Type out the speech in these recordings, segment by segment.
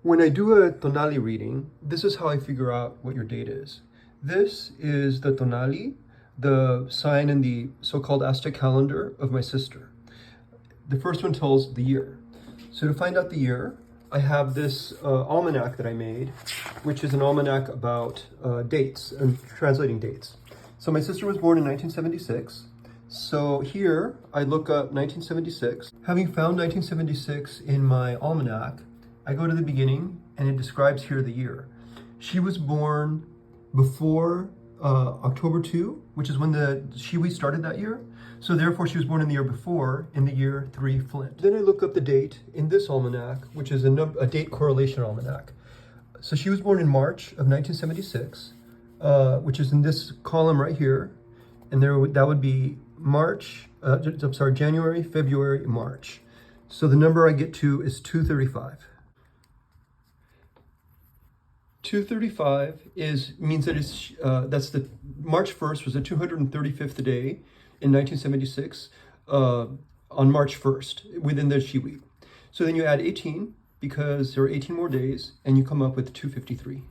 When I do a Tonalli reading, this is how I figure out what your date is. This is the Tonalli, the sign in the so-called Aztec calendar of my sister. The first one tells the year. So to find out the year, I have this almanac that I made, which is an almanac about dates and translating dates. So my sister was born in 1976. So here I look up 1976. Having found 1976 in my almanac, I go to the beginning and it describes here the year. She was born before October 2, which is when the Shiwi started that year. So therefore she was born in the year before, in the year 3 Flint. Then I look up the date in this almanac, which is a date correlation almanac. So she was born in March of 1976, which is in this column right here. And that would be January, February, March. So the number I get to is 235. 235 means that that's the March 1st was the 235th day in 1976 on March 1st within the Shiwi. So then you add 18 because there are 18 more days and you come up with 253.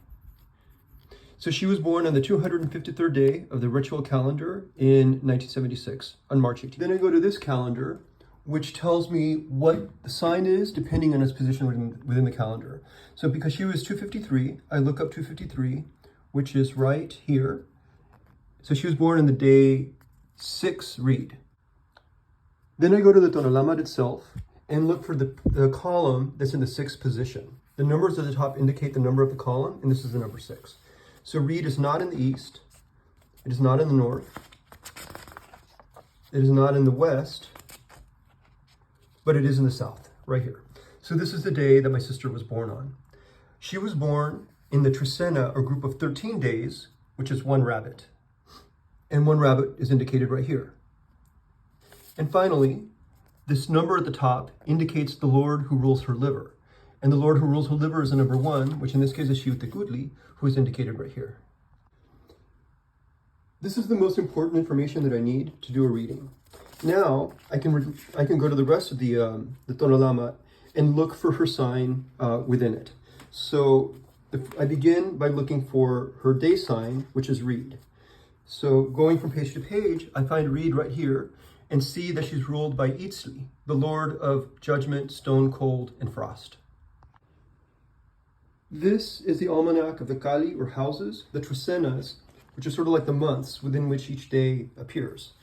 So she was born on the 253rd day of the ritual calendar in 1976 on March 18th. Then I go to this calendar, which tells me what the sign is depending on its position within the calendar. So because she was 253, I look up 253, which is right here. So she was born in the day 6 read. Then I go to the Tonalama itself and look for the column that's in the 6th position. The numbers at the top indicate the number of the column, and this is the number 6. So read is not in the east, it is not in the north, it is not in the west, but it is in the south, right here. So this is the day that my sister was born on. She was born in the Trecena, or group of 13 days, which is 1 rabbit. And 1 rabbit is indicated right here. And finally, this number at the top indicates the Lord who rules her liver. And the Lord who rules her liver is the number 1, which in this case is Xiuhtecuhtli, who is indicated right here. This is the most important information that I need to do a reading. Now I can go to the rest of the Tonalama and look for her sign within it. So I begin by looking for her day sign, which is reed. So going from page to page, I find reed right here and see that she's ruled by Itzli, the lord of judgment, stone cold, and frost. This is the almanac of the Kali, or houses, the Trecenas, which are sort of like the months within which each day appears.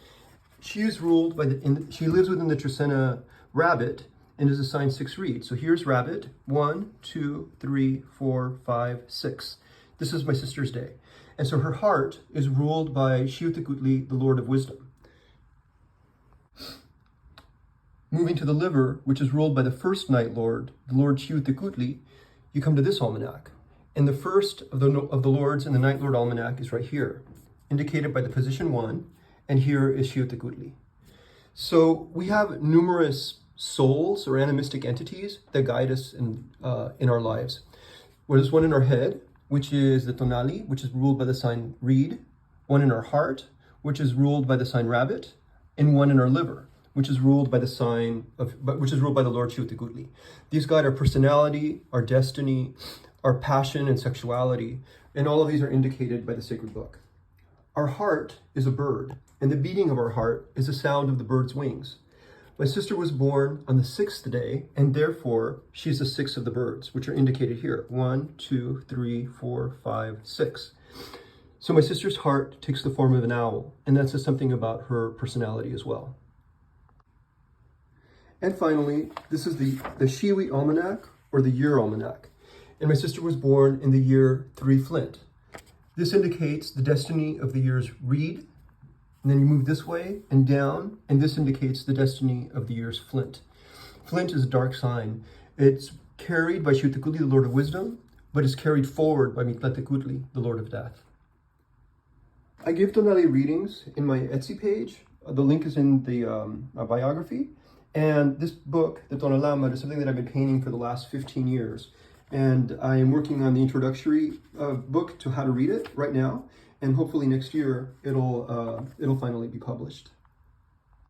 She is ruled by she lives within the Trecena rabbit and is assigned 6 reeds. So here's rabbit, 1, 2, 3, 4, 5, 6. This is my sister's day. And so her heart is ruled by Xiuhtecuhtli, the Lord of Wisdom. Moving to the liver, which is ruled by the first night lord, the Lord Xiuhtecuhtli, you come to this almanac. And the first of the lords in the night lord almanac is right here, indicated by the position 1. And here is Xiuhtecuhtli. So we have numerous souls or animistic entities that guide us in our lives. There's one in our head, which is the Tonalli, which is ruled by the sign reed, one in our heart, which is ruled by the sign rabbit, and one in our liver, which is ruled by the Lord Xiuhtecuhtli. These guide our personality, our destiny, our passion and sexuality, and all of these are indicated by the sacred book. Our heart is a bird, and the beating of our heart is the sound of the bird's wings. My sister was born on the 6th day, and therefore she's the 6th of the birds, which are indicated here. 1, 2, 3, 4, 5, 6. So my sister's heart takes the form of an owl, and that says something about her personality as well. And finally, this is the Shiwi almanac, or the year almanac. And my sister was born in the year 3 Flint. This indicates the destiny of the year's reed, and then you move this way and down, and this indicates the destiny of the year's Flint. Flint is a dark sign. It's carried by Xiuhtecuhtli, the Lord of Wisdom, but is carried forward by Mictlantecuhtli, the Lord of Death. I give Tonalli readings in my Etsy page. The link is in the biography. And this book, the Tonalama, is something that I've been painting for the last 15 years. And I am working on the introductory book to how to read it right now. And hopefully next year, it'll finally be published.